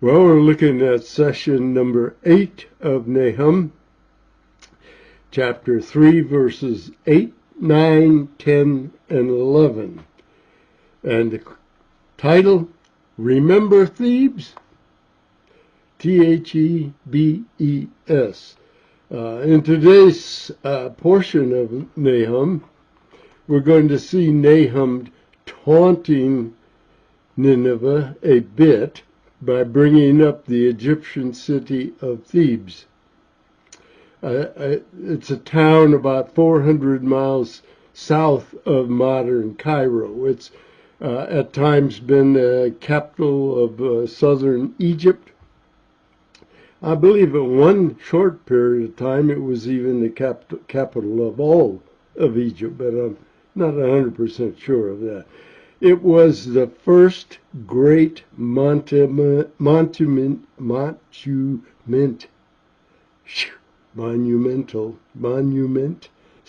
Well, we're looking at session number 8 of Nahum, chapter 3, verses 8, 9, 10, and 11. And the title, Remember Thebes? Thebes. In today's portion of Nahum, we're going to see Nahum taunting Nineveh a bit by bringing up the Egyptian city of Thebes. It's a town about 400 miles south of modern Cairo. It's at times been the capital of southern Egypt. I believe at one short period of time it was even the capital of all of Egypt, but I'm not 100% sure of that. It was the first great monument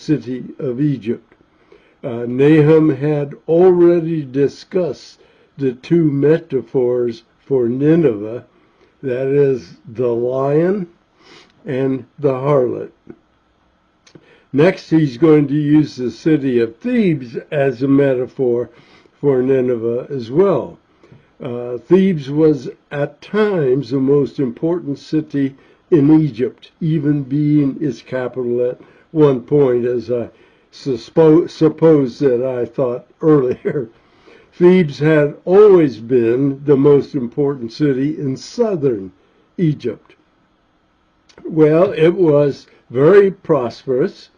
city of Egypt. Nahum had already discussed the two metaphors for Nineveh, that is, the lion and the harlot. Next, he's going to use the city of Thebes as a metaphor for Nineveh as well. Thebes was at times the most important city in Egypt, even being its capital at one point, as I suppose that I thought earlier. Thebes had always been the most important city in southern Egypt. Well, it was very prosperous.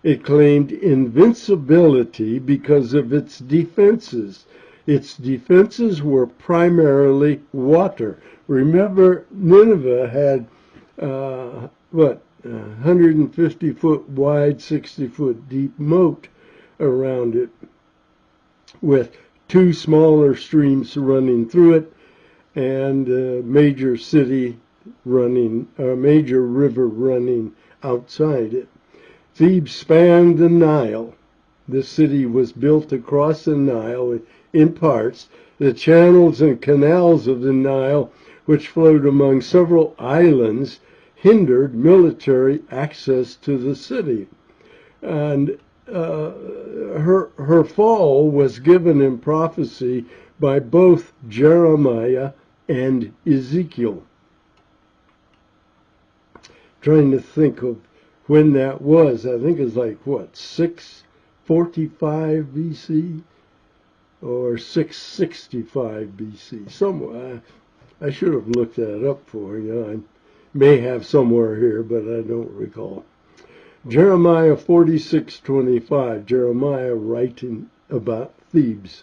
It claimed invincibility because of its defenses. Its defenses were primarily water. Remember, Nineveh had, 150-foot wide, 60-foot deep moat around it, with two smaller streams running through it and a major river running outside it. Thebes spanned the Nile. This city was built across the Nile in parts. The channels and canals of the Nile, which flowed among several islands, hindered military access to the city. And her fall was given in prophecy by both Jeremiah and Ezekiel. Trying to think of when that was. I think it's like, 645 BC or 665 BC. Somewhere. I should have looked that up for you. I may have somewhere here, but I don't recall. Jeremiah 46:25. Jeremiah writing about Thebes.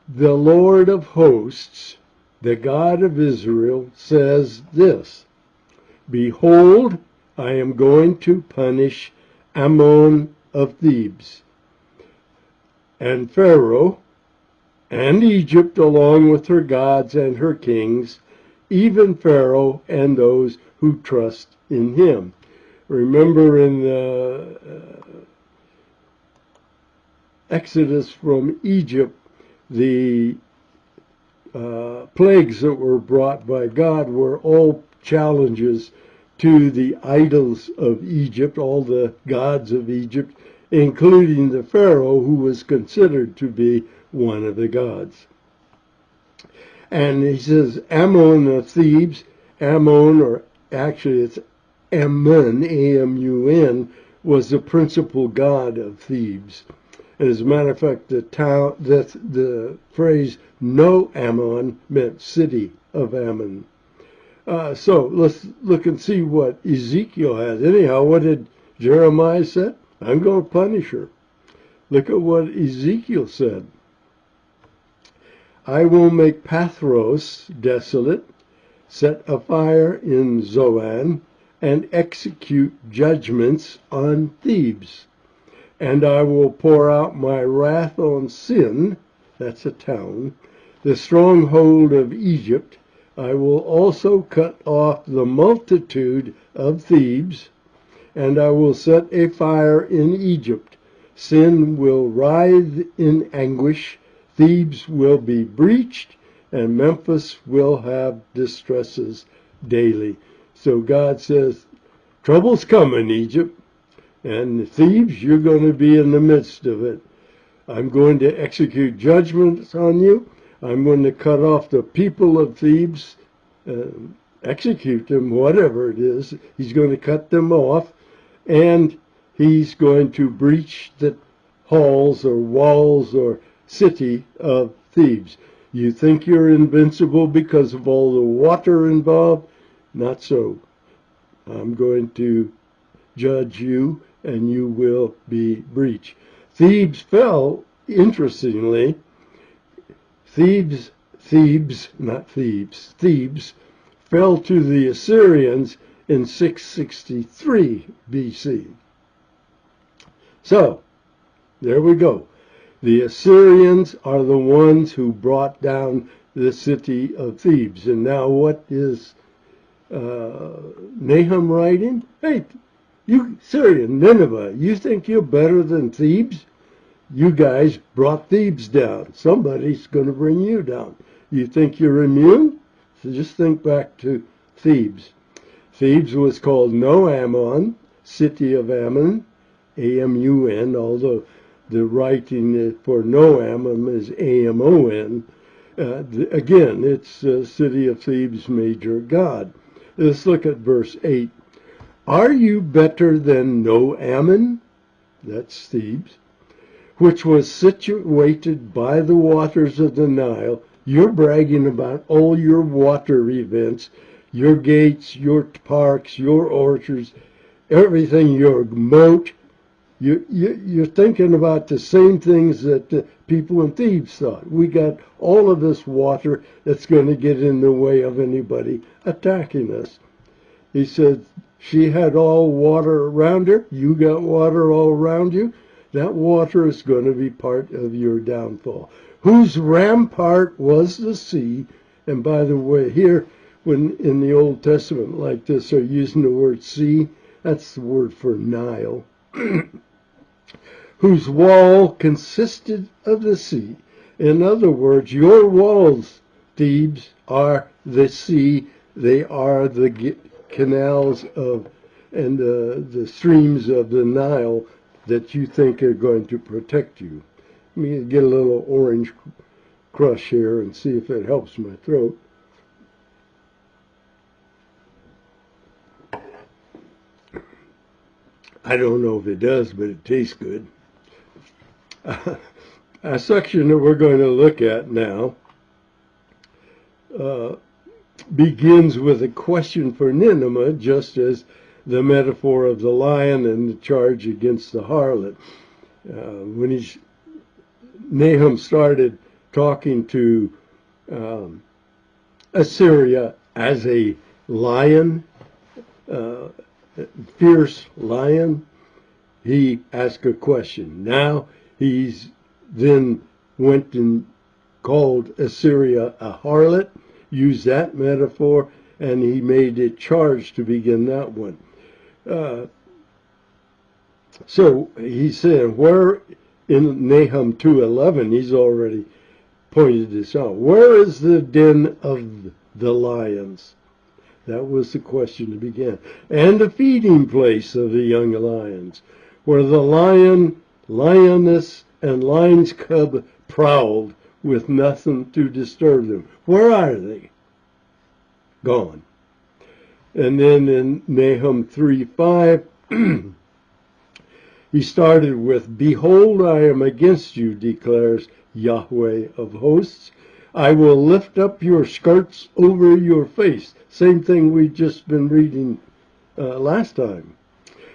The Lord of hosts, the God of Israel, says this: Behold, I am going to punish Ammon of Thebes, and Pharaoh, and Egypt along with her gods and her kings, even Pharaoh and those who trust in him. Remember in Exodus from Egypt, the plagues that were brought by God were all challenges to the idols of Egypt, all the gods of Egypt, including the Pharaoh, who was considered to be one of the gods. And he says, Ammon of Thebes, Ammon, or actually it's Amun, A-M-U-N, was the principal god of Thebes. And as a matter of fact, the phrase no Ammon meant city of Ammon. So let's look and see what Ezekiel has. Anyhow, what did Jeremiah say? I'm going to punish her. Look at what Ezekiel said. I will make Pathros desolate, set a fire in Zoan, and execute judgments on Thebes. And I will pour out my wrath on Sin, that's a town, the stronghold of Egypt. I will also cut off the multitude of Thebes, and I will set a fire in Egypt. Sin will writhe in anguish, Thebes will be breached, and Memphis will have distresses daily. So God says, trouble's coming, Egypt, and Thebes, you're going to be in the midst of it. I'm going to execute judgments on you. I'm going to cut off the people of Thebes, execute them, whatever it is. He's going to cut them off, and he's going to breach the halls or walls or city of Thebes. You think you're invincible because of all the water involved? Not so. I'm going to judge you, and you will be breached. Thebes fell, interestingly. Thebes fell to the Assyrians in 663 BC. So, there we go. The Assyrians are the ones who brought down the city of Thebes. And now what is Nahum writing? Hey, you Syrian, Nineveh, you think you're better than Thebes? You guys brought Thebes down. Somebody's going to bring you down. You think you're immune? So just think back to Thebes. Thebes was called No-Ammon, city of Ammon, A-M-U-N, although the writing for No-Ammon is A-M-O-N. Again, it's the city of Thebes' major god. Let's look at verse 8. Are you better than No-Ammon? That's Thebes, which was situated by the waters of the Nile. You're bragging about all your water events, your gates, your parks, your orchards, everything, your moat. You're thinking about the same things that the people in Thebes thought. We got all of this water that's going to get in the way of anybody attacking us. He said, she had all water around her. You got water all around you. That water is going to be part of your downfall. Whose rampart was the sea. And by the way, here, when in the Old Testament like this are using the word sea, that's the word for Nile. Whose wall consisted of the sea. In other words, your walls, Thebes, are the sea. They are the canals of and the streams of the Nile that you think are going to protect you. Let me get a little orange crush here and see if it helps my throat. I don't know if it does, but it tastes good. A section that we're going to look at now begins with a question for Nineveh, just as the metaphor of the lion and the charge against the harlot. When Nahum started talking to Assyria as a lion, fierce lion, he asked a question. Now he's then went and called Assyria a harlot, used that metaphor, and he made a charge to begin that one. So he said, where in Nahum 2:11, he's already pointed this out. Where is the den of the lions? That was the question to begin. And the feeding place of the young lions, where the lion, lioness, and lion's cub prowled with nothing to disturb them. Where are they? Gone. And then in Nahum 3:5, he started with, behold, I am against you, declares Yahweh of hosts. I will lift up your skirts over your face. Same thing we've just been reading last time.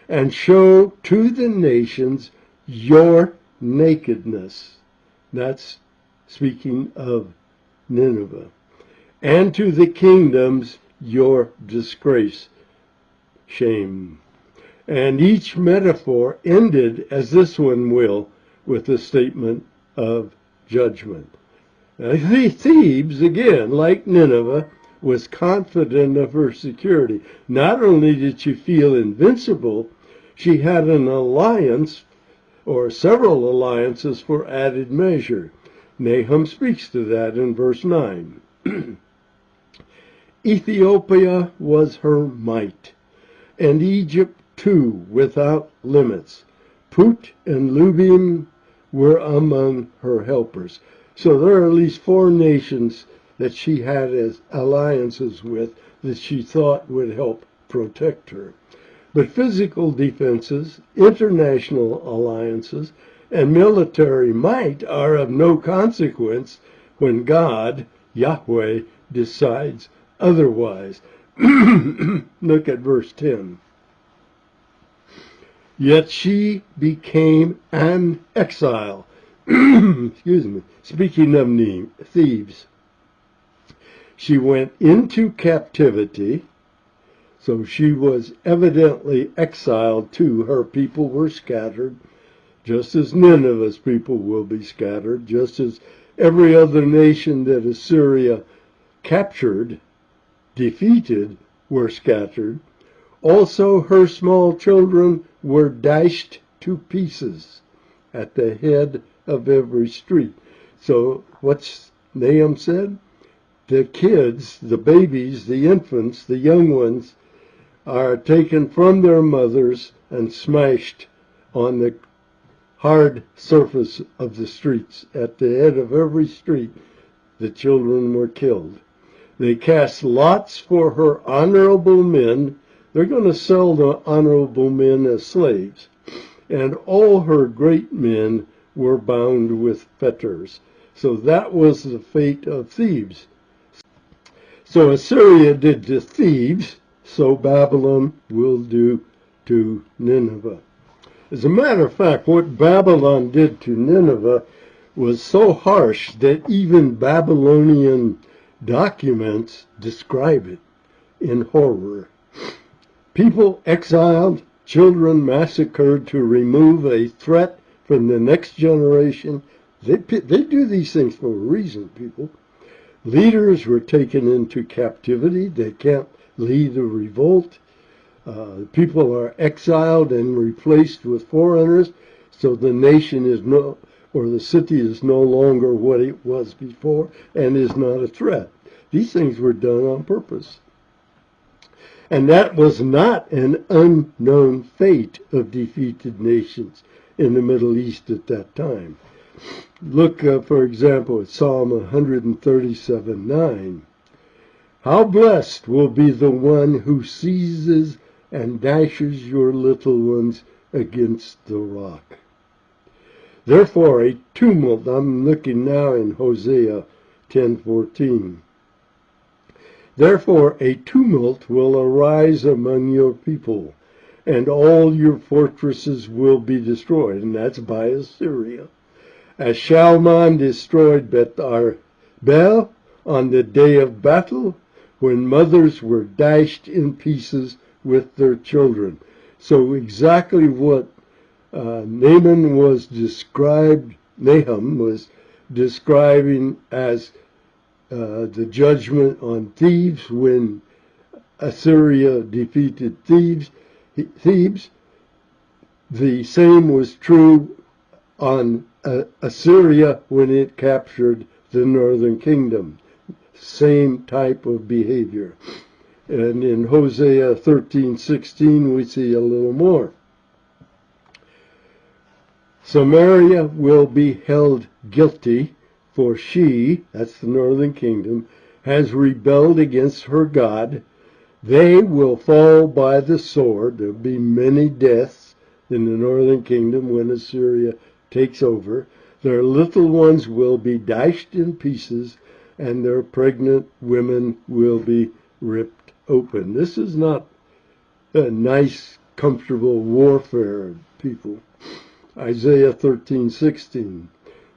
And show to the nations your nakedness. That's speaking of Nineveh. And to the kingdoms your disgrace, shame. And each metaphor ended, as this one will, with a statement of judgment. Now, Thebes, again, like Nineveh, was confident of her security. Not only did she feel invincible, she had an alliance, or several alliances for added measure. Nahum speaks to that in verse 9. Ethiopia was her might, and Egypt too without limits. Put and Lubim were among her helpers. So there are at least 4 nations that she had as alliances with that she thought would help protect her. But physical defenses, international alliances, and military might are of no consequence when God, Yahweh, decides otherwise. Look at verse 10. Yet she became an exile. Excuse me. Speaking of thieves, she went into captivity, so she was evidently exiled too. Her people were scattered, just as Nineveh's people will be scattered, just as every other nation that Assyria captured, defeated, were scattered. Also her small children were dashed to pieces at the head of every street. So what's Nahum said? The kids, the babies, the infants, the young ones are taken from their mothers and smashed on the hard surface of the streets. At the head of every street, the children were killed. They cast lots for her honorable men. They're going to sell the honorable men as slaves. And all her great men were bound with fetters. So that was the fate of Thebes. So Assyria did to Thebes, so Babylon will do to Nineveh. As a matter of fact, what Babylon did to Nineveh was so harsh that even Babylonian documents describe it in horror. People exiled, children massacred to remove a threat from the next generation. They do these things for a reason, people. Leaders were taken into captivity. They can't lead a revolt. People are exiled and replaced with foreigners, so the nation is or the city is no longer what it was before and is not a threat. These things were done on purpose. And that was not an unknown fate of defeated nations in the Middle East at that time. Look, for example, at Psalm 137:9. How blessed will be the one who seizes and dashes your little ones against the rock. Therefore a tumult, I'm looking now in Hosea 10:14. Therefore a tumult will arise among your people, and all your fortresses will be destroyed. And that's by Assyria. As Shalman destroyed Beth Arbel on the day of battle, when mothers were dashed in pieces with their children. So exactly what Nahum was describing as the judgment on Thebes when Assyria defeated Thebes. The same was true on Assyria when it captured the northern kingdom. Same type of behavior. And in Hosea 13:16 we see a little more. Samaria will be held guilty, for she, that's the northern kingdom, has rebelled against her God. They will fall by the sword. There will be many deaths in the northern kingdom when Assyria takes over. Their little ones will be dashed in pieces, and their pregnant women will be ripped open. This is not a nice, comfortable warfare, people. Isaiah 13:16.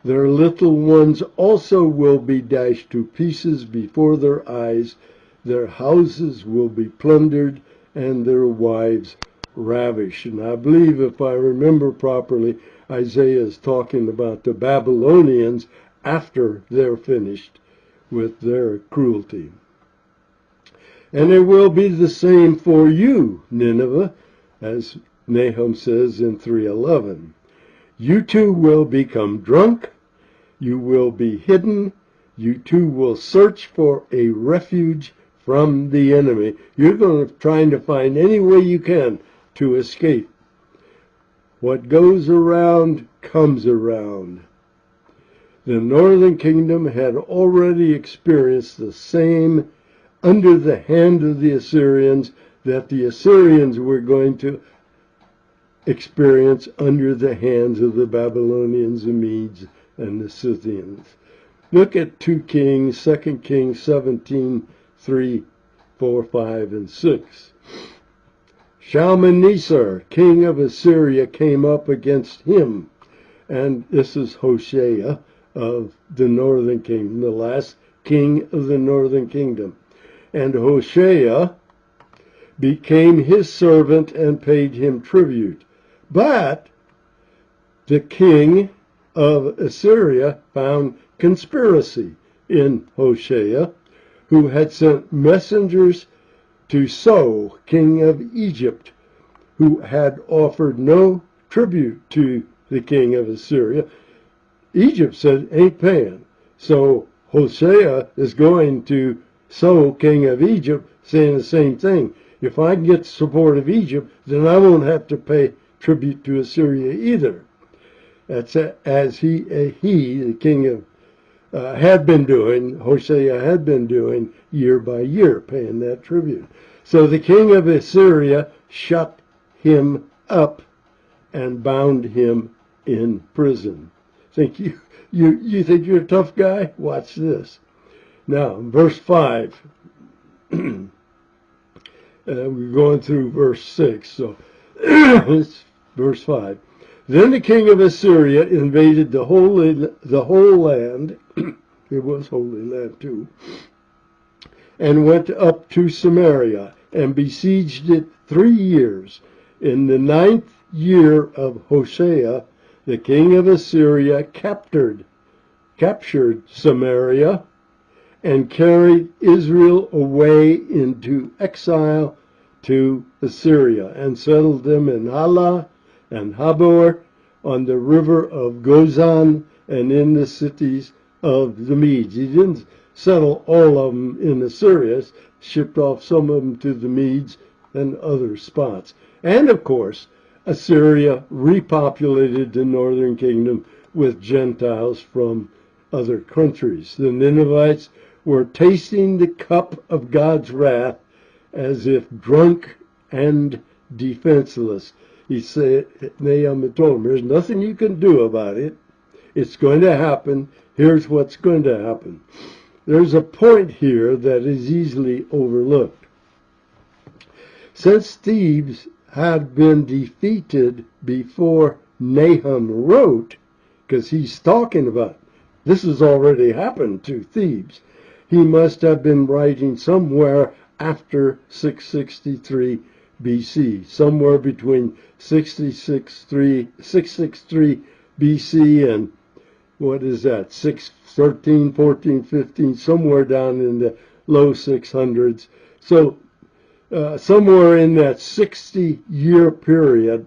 Their little ones also will be dashed to pieces before their eyes. Their houses will be plundered and their wives ravished. And I believe, if I remember properly, Isaiah is talking about the Babylonians after they're finished with their cruelty. And it will be the same for you, Nineveh, as Nahum says in 3:11. You too will become drunk, you will be hidden, You too will search for a refuge from the enemy. You're going to trying to find any way you can to escape. What goes around comes around. The northern kingdom had already experienced the same under the hand of the Assyrians that the Assyrians were going to experience under the hands of the Babylonians, the Medes, and the Scythians. Look at 2 Kings, 2 Kings 17, 3, 4, 5, and 6. Shalmaneser, king of Assyria, came up against him. And this is Hoshea of the northern kingdom, the last king of the northern kingdom. And Hoshea became his servant and paid him tribute. But the king of Assyria found conspiracy in Hoshea, who had sent messengers to So, king of Egypt, who had offered no tribute to the king of Assyria. Egypt said, ain't paying. So Hoshea is going to So, king of Egypt, saying the same thing. If I can get support of Egypt, then I won't have to pay tribute to Assyria either. That's as he, the king of, had been doing, Hoshea had been doing year by year, paying that tribute. So the king of Assyria shut him up and bound him in prison. Think you think you're a tough guy? Watch this. Now, verse 5. We're going through verse 6, so it's verse 5. Then the king of Assyria invaded the whole land. It was holy land too. And went up to Samaria and besieged it 3 years. In the 9th year of Hoshea, the king of Assyria captured Samaria and carried Israel away into exile to Assyria and settled them in Halah and Habor on the river of Gozan and in the cities of the Medes. He didn't settle all of them in Assyria, shipped off some of them to the Medes and other spots. And of course, Assyria repopulated the northern kingdom with Gentiles from other countries. The Ninevites were tasting the cup of God's wrath as if drunk and defenseless. He said, Nahum told him, there's nothing you can do about it. It's going to happen. Here's what's going to happen. There's a point here that is easily overlooked. Since Thebes had been defeated before Nahum wrote, because he's talking about this has already happened to Thebes, he must have been writing somewhere after 663 BC, somewhere between 663 BC and what is that, 613, 14, 15, somewhere down in the low 600s. So somewhere in that 60-year period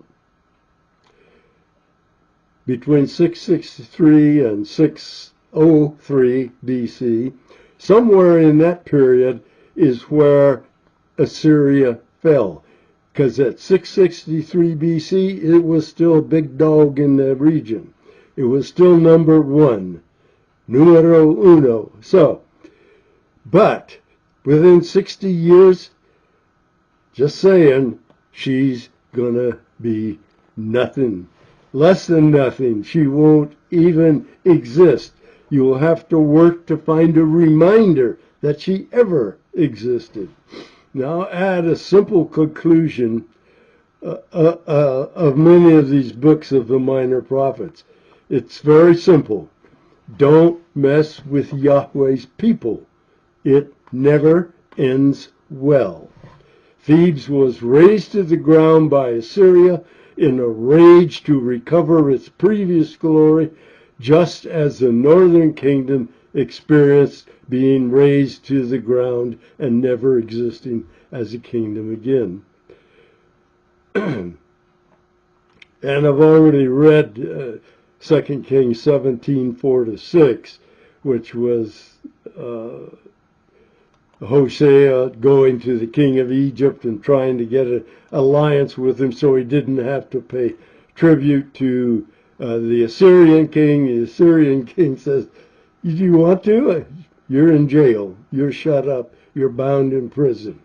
between 663 and 603 BC, somewhere in that period is where Assyria fell. Because at 663 BC, it was still a big dog in the region. It was still number one, numero uno. So, but within 60 years, just saying, she's gonna be nothing, less than nothing. She won't even exist. You will have to work to find a reminder that she ever existed. Now add a simple conclusion of many of these books of the minor prophets. It's very simple. Don't mess with Yahweh's people. It never ends well. Thebes was razed to the ground by Assyria in a rage to recover its previous glory, just as the northern kingdom experienced being razed to the ground and never existing as a kingdom again. And I've already read 2 Kings 17, 4-6, which was Hosea going to the king of Egypt and trying to get an alliance with him so he didn't have to pay tribute to the Assyrian king. The Assyrian king says, "Do you want to? You're in jail. You're shut up. You're bound in prison."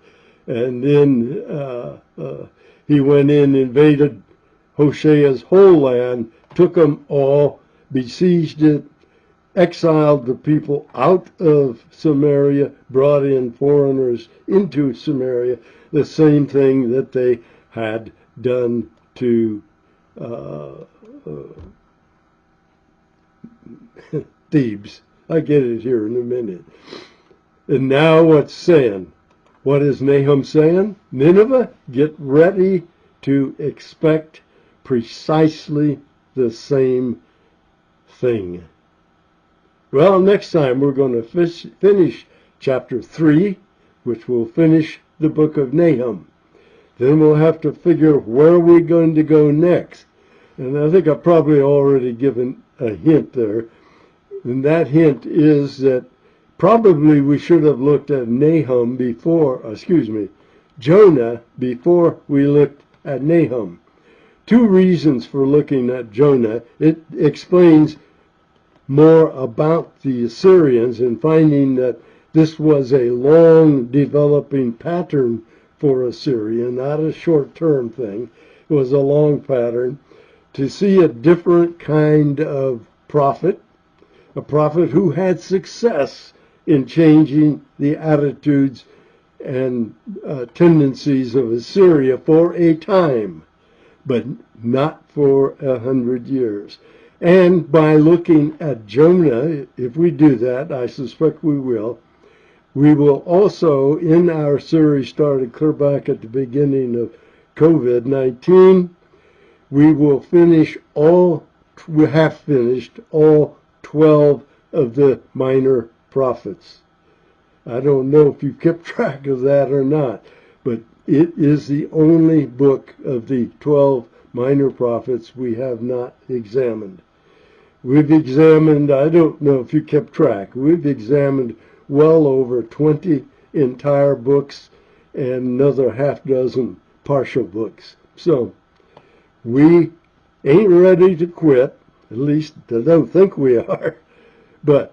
And then he went in, invaded Hosea's whole land, took them all, besieged it, exiled the people out of Samaria, brought in foreigners into Samaria, the same thing that they had done to Thebes. I get it here in a minute. And now what's saying? What is Nahum saying? Nineveh, get ready to expect precisely the same thing. Well, next time we're going to finish chapter 3, which will finish the book of Nahum. Then we'll have to figure where we're going to go next. And I think I've probably already given a hint there. And that hint is that probably we should have looked at Jonah before we looked at Nahum. Two reasons for looking at Jonah. It explains more about the Assyrians and finding that this was a long developing pattern for Assyria, not a short-term thing. It was a long pattern. To see a different kind of prophet, a prophet who had success in changing the attitudes and tendencies of Assyria for a time, but not for 100 years. And by looking at Jonah, if we do that, I suspect we will also, in our series started clear back at the beginning of COVID-19, we have finished all 12 of the minor prophets. I don't know if you kept track of that or not, but it is the only book of the 12 minor prophets we have not examined. We've examined, I don't know if you kept track, we've examined well over 20 entire books and another half dozen partial books. So we ain't ready to quit, at least I don't think we are. But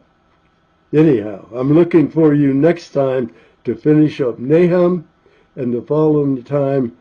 anyhow, I'm looking for you next time to finish up Nahum, and the following time